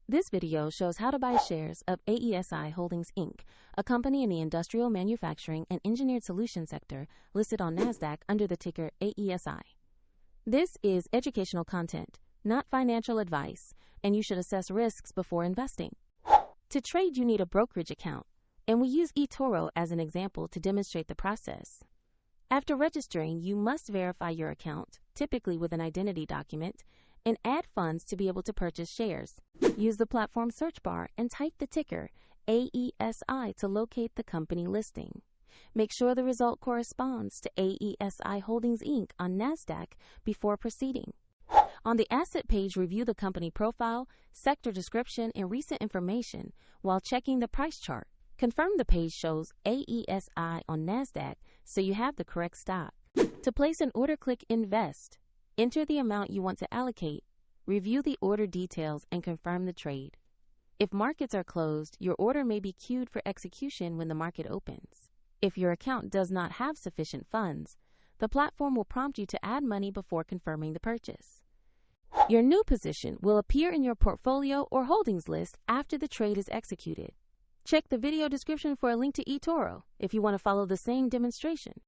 This video shows how to buy shares of AESI Holdings Inc., a company in the industrial manufacturing and engineered solutions sector listed on NASDAQ under the ticker AESI. This is educational content, not financial advice, and you should assess risks before investing. To trade, you need a brokerage account, and we use eToro as an example to demonstrate the process. After registering, you must verify your account, typically with an identity document, and add funds to be able to purchase shares. Use the platform search bar and type the ticker AESI to locate the company listing. Make sure the result corresponds to AESI Holdings Inc. on NASDAQ before proceeding. On the asset page, review the company profile, sector description, and recent information while checking the price chart. Confirm the page shows AESI on NASDAQ so you have the correct stock. To place an order, click Invest. Enter the amount you want to allocate, review the order details, and confirm the trade. If markets are closed, your order may be queued for execution when the market opens. If your account does not have sufficient funds, the platform will prompt you to add money before confirming the purchase. Your new position will appear in your portfolio or holdings list after the trade is executed. Check the video description for a link to eToro if you want to follow the same demonstration.